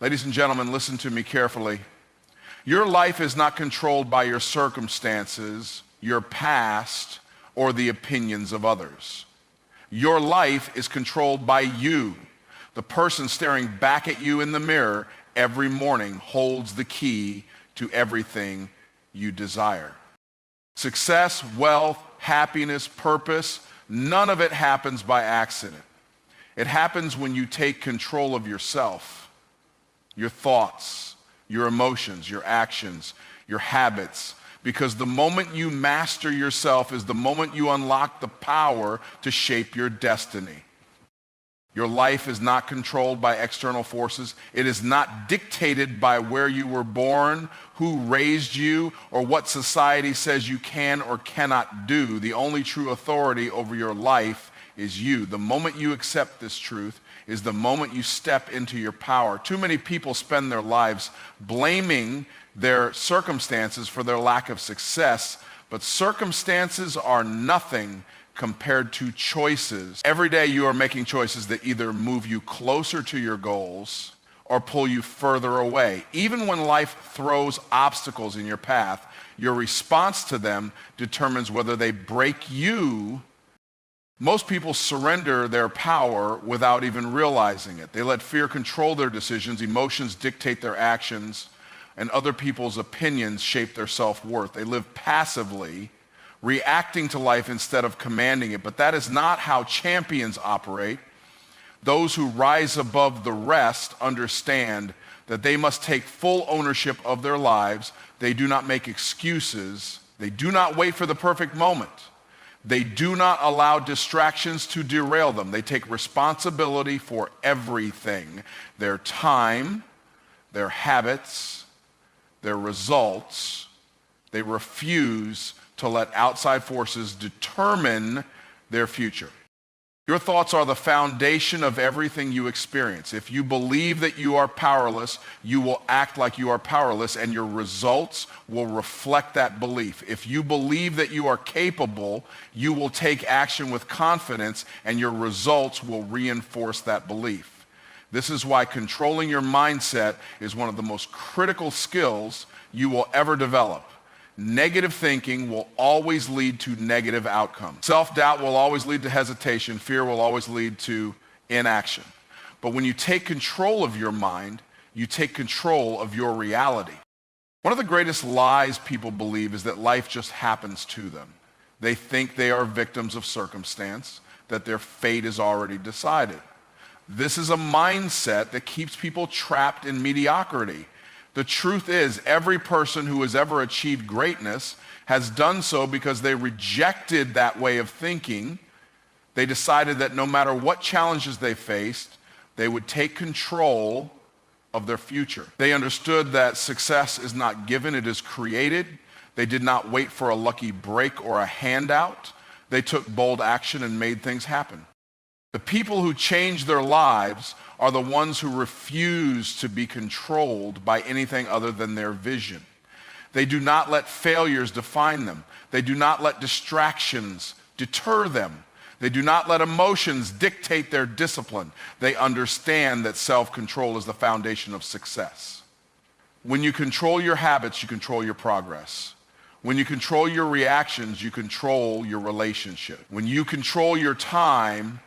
Ladies and gentlemen, listen to me carefully. Your life is not controlled by your circumstances, your past, or the opinions of others. Your life is controlled by you. The person staring back at you in the mirror every morning holds the key to everything you desire. Success, wealth, happiness, purpose, none of it happens by accident. It happens when you take control of yourself, your thoughts, your emotions, your actions, your habits, because the moment you master yourself is the moment you unlock the power to shape your destiny. Your life is not controlled by external forces. It is not dictated by where you were born, who raised you, or what society says you can or cannot do. The only true authority over your life is you. The moment you accept this truth is the moment you step into your power. Too many people spend their lives blaming their circumstances for their lack of success, but circumstances are nothing compared to choices. Every day you are making choices that either move you closer to your goals or pull you further away. Even when life throws obstacles in your path, your response to them determines whether they break you. Most people surrender their power without even realizing it. They let fear control their decisions, emotions dictate their actions, and other people's opinions shape their self-worth. They live passively, reacting to life instead of commanding it. But that is not how champions operate. Those who rise above the rest understand that they must take full ownership of their lives. They do not make excuses. They do not wait for the perfect moment. They do not allow distractions to derail them. They take responsibility for everything: their time, their habits, their results. They refuse to let outside forces determine their future. Your thoughts are the foundation of everything you experience. If you believe that you are powerless, you will act like you are powerless, and your results will reflect that belief. If you believe that you are capable, you will take action with confidence, and your results will reinforce that belief. This is why controlling your mindset is one of the most critical skills you will ever develop. Negative thinking will always lead to negative outcomes. Self-doubt will always lead to hesitation. Fear will always lead to inaction. But when you take control of your mind, you take control of your reality. One of the greatest lies people believe is that life just happens to them. They think they are victims of circumstance, that their fate is already decided. This is a mindset that keeps people trapped in mediocrity. The truth is, every person who has ever achieved greatness has done so because they rejected that way of thinking. They decided that no matter what challenges they faced, they would take control of their future. They understood that success is not given, it is created. They did not wait for a lucky break or a handout. They took bold action and made things happen. The people who change their lives are the ones who refuse to be controlled by anything other than their vision. They do not let failures define them. They do not let distractions deter them. They do not let emotions dictate their discipline. They understand that self-control is the foundation of success. When you control your habits, you control your progress. When you control your reactions, you control your relationship. When you control your time,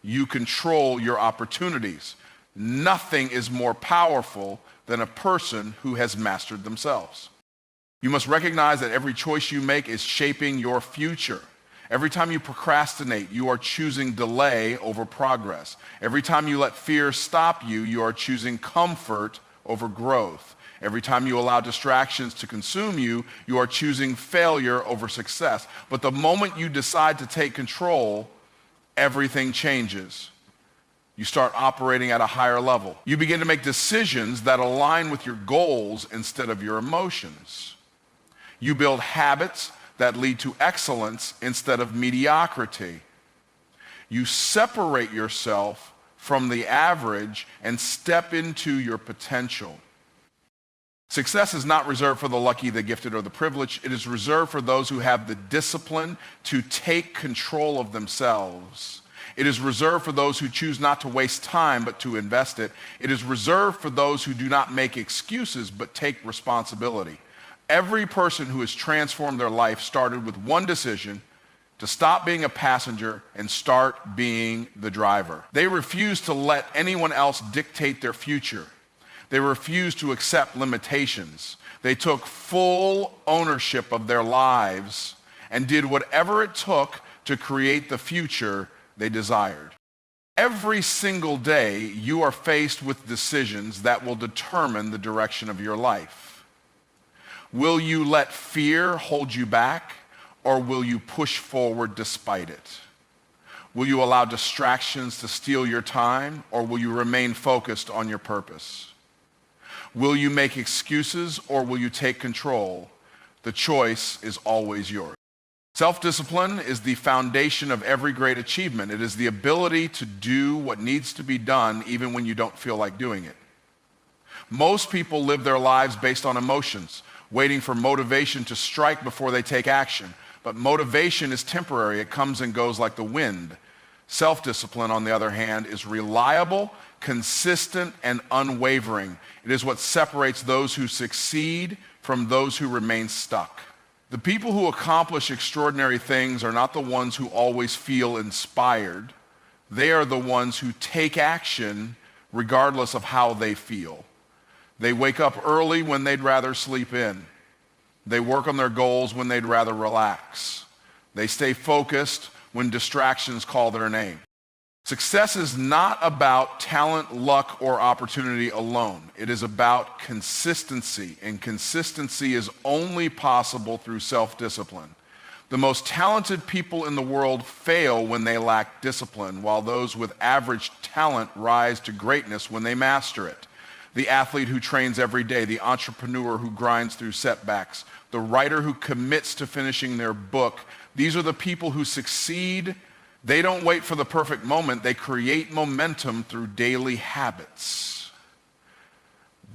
you control your opportunities. Nothing is more powerful than a person who has mastered themselves. You must recognize that every choice you make is shaping your future. Every time you procrastinate, you are choosing delay over progress. Every time you let fear stop you, you are choosing comfort over growth. Every time you allow distractions to consume you, you are choosing failure over success. But the moment you decide to take control, everything changes. You start operating at a higher level. You begin to make decisions that align with your goals instead of your emotions. You build habits that lead to excellence instead of mediocrity. You separate yourself from the average and step into your potential. Success is not reserved for the lucky, the gifted, or the privileged. It is reserved for those who have the discipline to take control of themselves. It is reserved for those who choose not to waste time but to invest it. It is reserved for those who do not make excuses but take responsibility. Every person who has transformed their life started with one decision: to stop being a passenger and start being the driver. They refused to let anyone else dictate their future. They refused to accept limitations. They took full ownership of their lives and did whatever it took to create the future they desired. Every single day, you are faced with decisions that will determine the direction of your life. Will you let fear hold you back, or will you push forward despite it? Will you allow distractions to steal your time, or will you remain focused on your purpose? Will you make excuses, or will you take control? The choice is always yours. Self-discipline is the foundation of every great achievement. It is the ability to do what needs to be done even when you don't feel like doing it. Most people live their lives based on emotions, waiting for motivation to strike before they take action. But motivation is temporary. It comes and goes like the wind. Self-discipline, on the other hand, is reliable, consistent, and unwavering. It is what separates those who succeed from those who remain stuck. The people who accomplish extraordinary things are not the ones who always feel inspired. They are the ones who take action regardless of how they feel. They wake up early when they'd rather sleep in. They work on their goals when they'd rather relax. They stay focused when distractions call their name. Success is not about talent, luck, or opportunity alone. It is about consistency, and consistency is only possible through self-discipline. The most talented people in the world fail when they lack discipline, while those with average talent rise to greatness when they master it. The athlete who trains every day, the entrepreneur who grinds through setbacks, the writer who commits to finishing their book, these are the people who succeed. They don't wait for the perfect moment. They create momentum through daily habits.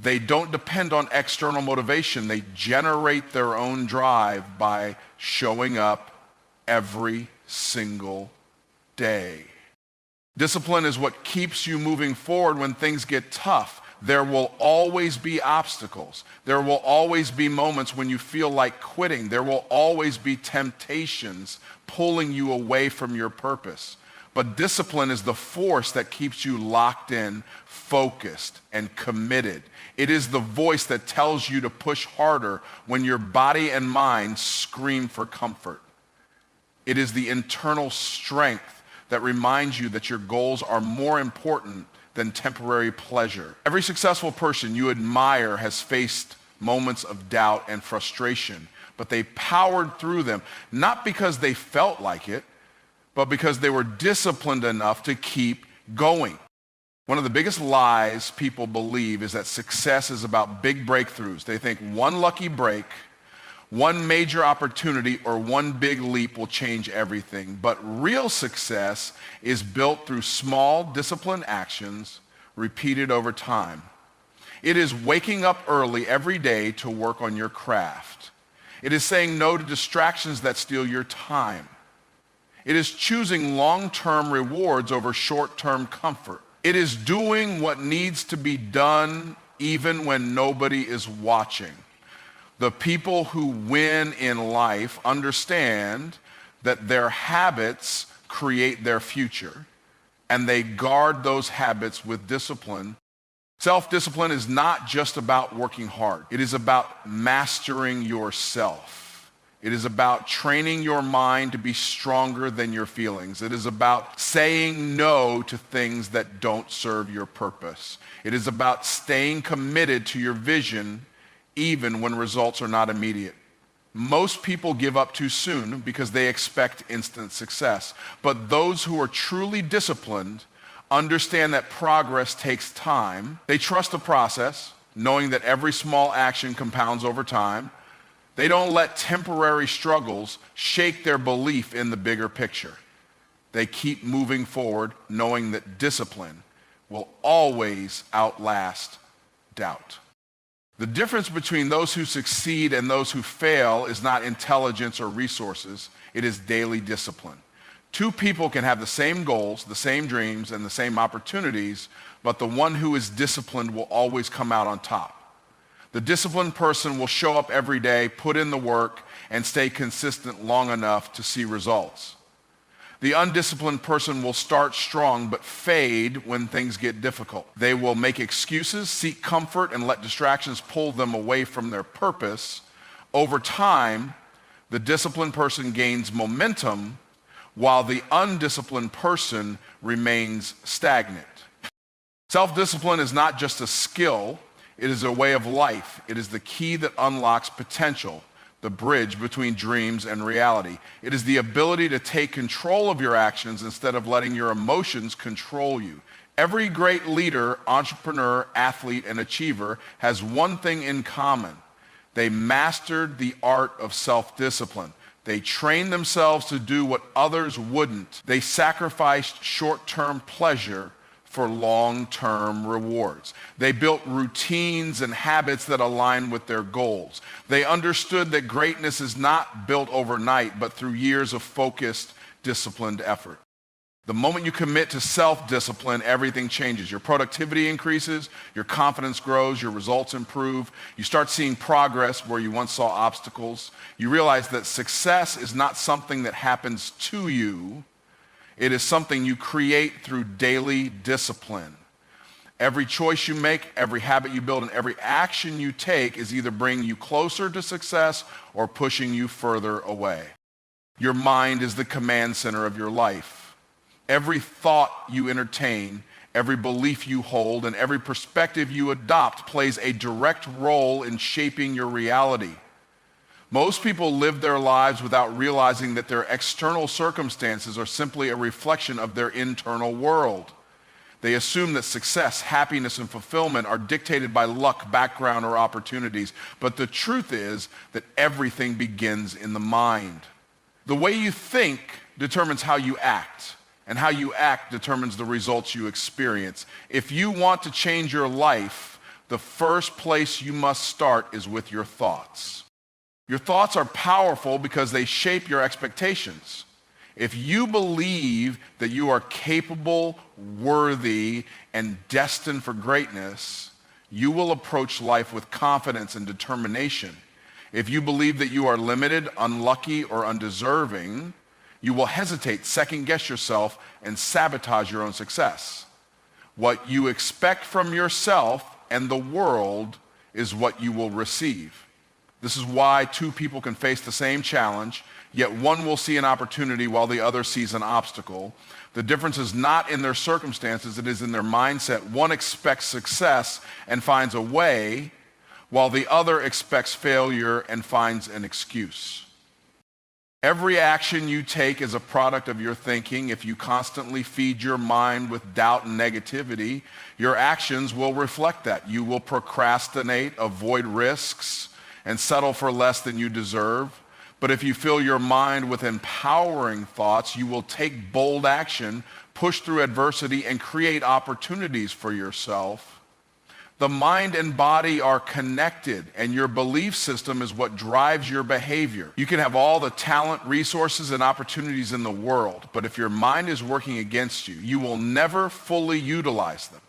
They don't depend on external motivation. They generate their own drive by showing up every single day. Discipline is what keeps you moving forward when things get tough. There will always be obstacles. There will always be moments when you feel like quitting. There will always be temptations pulling you away from your purpose. But discipline is the force that keeps you locked in, focused, and committed. It is the voice that tells you to push harder when your body and mind scream for comfort. It is the internal strength that reminds you that your goals are more important than temporary pleasure. Every successful person you admire has faced moments of doubt and frustration, but they powered through them, not because they felt like it, but because they were disciplined enough to keep going. One of the biggest lies people believe is that success is about big breakthroughs. They think one lucky break, one major opportunity, or one big leap will change everything. But real success is built through small, disciplined actions repeated over time. It is waking up early every day to work on your craft. It is saying no to distractions that steal your time. It is choosing long-term rewards over short-term comfort. It is doing what needs to be done even when nobody is watching. The people who win in life understand that their habits create their future, and they guard those habits with discipline. Self-discipline is not just about working hard. It is about mastering yourself. It is about training your mind to be stronger than your feelings. It is about saying no to things that don't serve your purpose. It is about staying committed to your vision even when results are not immediate. Most people give up too soon because they expect instant success. But those who are truly disciplined understand that progress takes time. They trust the process, knowing that every small action compounds over time. They don't let temporary struggles shake their belief in the bigger picture. They keep moving forward, knowing that discipline will always outlast doubt. The difference between those who succeed and those who fail is not intelligence or resources. It is daily discipline. Two people can have the same goals, the same dreams, and the same opportunities, but the one who is disciplined will always come out on top. The disciplined person will show up every day, put in the work, and stay consistent long enough to see results. The undisciplined person will start strong but fade when things get difficult. They will make excuses, seek comfort, and let distractions pull them away from their purpose. Over time, the disciplined person gains momentum while the undisciplined person remains stagnant. Self-discipline is not just a skill, it is a way of life. It is the key that unlocks potential, the bridge between dreams and reality. It is the ability to take control of your actions instead of letting your emotions control you. Every great leader, entrepreneur, athlete, and achiever has one thing in common. They mastered the art of self-discipline. They trained themselves to do what others wouldn't. They sacrificed short-term pleasure for long-term rewards. They built routines and habits that align with their goals. They understood that greatness is not built overnight, but through years of focused, disciplined effort. The moment you commit to self-discipline, everything changes. Your productivity increases, your confidence grows, your results improve. You start seeing progress where you once saw obstacles. You realize that success is not something that happens to you. It is something you create through daily discipline. Every choice you make, every habit you build, and every action you take is either bringing you closer to success or pushing you further away. Your mind is the command center of your life. Every thought you entertain, every belief you hold, and every perspective you adopt plays a direct role in shaping your reality. Most people live their lives without realizing that their external circumstances are simply a reflection of their internal world. They assume that success, happiness, and fulfillment are dictated by luck, background, or opportunities. But the truth is that everything begins in the mind. The way you think determines how you act, and how you act determines the results you experience. If you want to change your life, the first place you must start is with your thoughts. Your thoughts are powerful because they shape your expectations. If you believe that you are capable, worthy, and destined for greatness, you will approach life with confidence and determination. If you believe that you are limited, unlucky, or undeserving, you will hesitate, second-guess yourself, and sabotage your own success. What you expect from yourself and the world is what you will receive. This is why two people can face the same challenge, yet one will see an opportunity while the other sees an obstacle. The difference is not in their circumstances, it is in their mindset. One expects success and finds a way, while the other expects failure and finds an excuse. Every action you take is a product of your thinking. If you constantly feed your mind with doubt and negativity, your actions will reflect that. You will procrastinate, avoid risks, and settle for less than you deserve. But if you fill your mind with empowering thoughts, you will take bold action, push through adversity, and create opportunities for yourself. The mind and body are connected, and your belief system is what drives your behavior. You can have all the talent, resources, and opportunities in the world, but if your mind is working against you, you will never fully utilize them.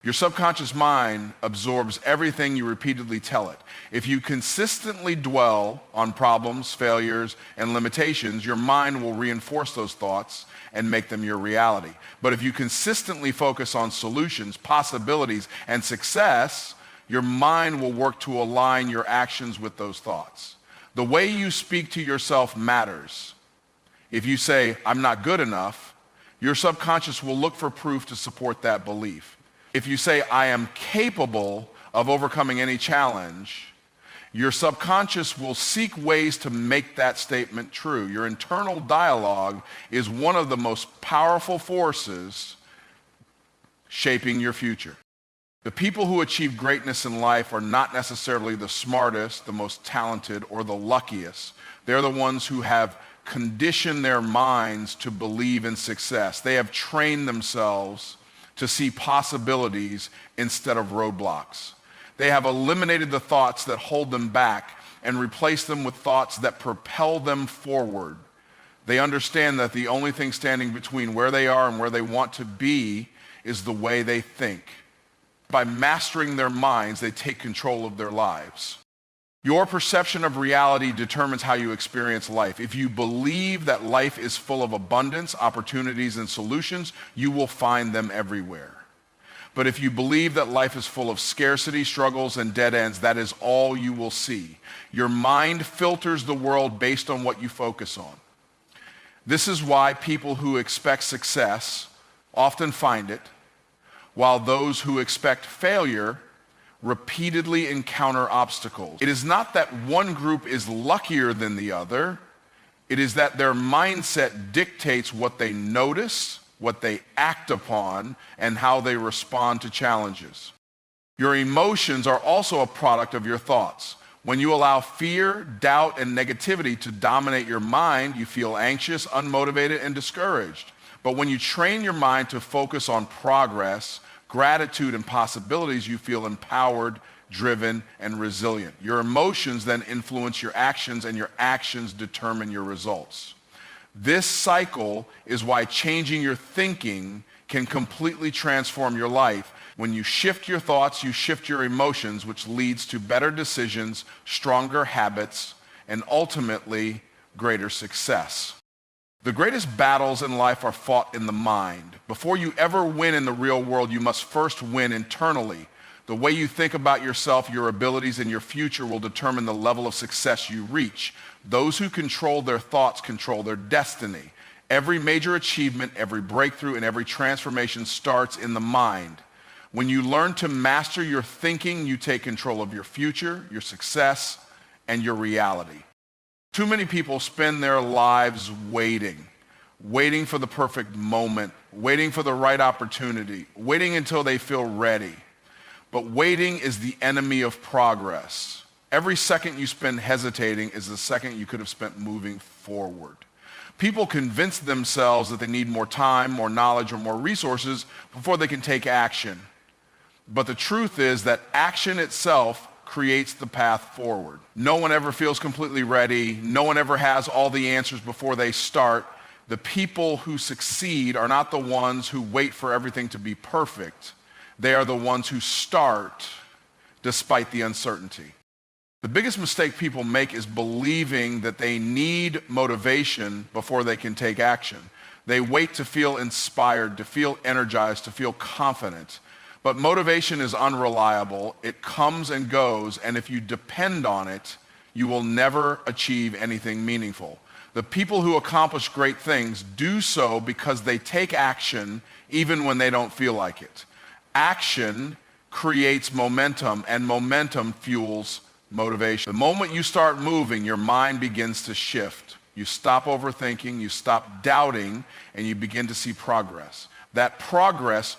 Your subconscious mind absorbs everything you repeatedly tell it. If you consistently dwell on problems, failures, and limitations, your mind will reinforce those thoughts and make them your reality. But if you consistently focus on solutions, possibilities, and success, your mind will work to align your actions with those thoughts. The way you speak to yourself matters. If you say, "I'm not good enough," your subconscious will look for proof to support that belief. If you say, "I am capable of overcoming any challenge," your subconscious will seek ways to make that statement true. Your internal dialogue is one of the most powerful forces shaping your future. The people who achieve greatness in life are not necessarily the smartest, the most talented, or the luckiest. They're the ones who have conditioned their minds to believe in success. They have trained themselves to see possibilities instead of roadblocks. They have eliminated the thoughts that hold them back and replaced them with thoughts that propel them forward. They understand that the only thing standing between where they are and where they want to be is the way they think. By mastering their minds, they take control of their lives. Your perception of reality determines how you experience life. If you believe that life is full of abundance, opportunities, and solutions, you will find them everywhere. But if you believe that life is full of scarcity, struggles, and dead ends, that is all you will see. Your mind filters the world based on what you focus on. This is why people who expect success often find it, while those who expect failure repeatedly encounter obstacles. It is not that one group is luckier than the other. It is that their mindset dictates what they notice, what they act upon, and how they respond to challenges. Your emotions are also a product of your thoughts. When you allow fear, doubt, and negativity to dominate your mind, you feel anxious, unmotivated, and discouraged. But when you train your mind to focus on progress, gratitude, and possibilities, you feel empowered, driven, and resilient. Your emotions then influence your actions, and your actions determine your results. This cycle is why changing your thinking can completely transform your life. When you shift your thoughts, you shift your emotions, which leads to better decisions, stronger habits, and ultimately greater success. The greatest battles in life are fought in the mind. Before you ever win in the real world, you must first win internally. The way you think about yourself, your abilities, and your future will determine the level of success you reach. Those who control their thoughts control their destiny. Every major achievement, every breakthrough, and every transformation starts in the mind. When you learn to master your thinking, you take control of your future, your success, and your reality. Too many people spend their lives waiting for the perfect moment, waiting for the right opportunity, waiting until they feel ready. But waiting is the enemy of progress. Every second you spend hesitating is the second you could have spent moving forward. People convince themselves that they need more time, more knowledge, or more resources before they can take action. But the truth is that action itself creates the path forward. No one ever feels completely ready. No one ever has all the answers before they start. The people who succeed are not the ones who wait for everything to be perfect. They are the ones who start despite the uncertainty. The biggest mistake people make is believing that they need motivation before they can take action. They wait to feel inspired, to feel energized, to feel confident. But motivation is unreliable. It comes and goes, and if you depend on it, you will never achieve anything meaningful. The people who accomplish great things do so because they take action even when they don't feel like it. Action creates momentum, and momentum fuels motivation. The moment you start moving, your mind begins to shift. You stop overthinking, you stop doubting, and you begin to see progress. That progress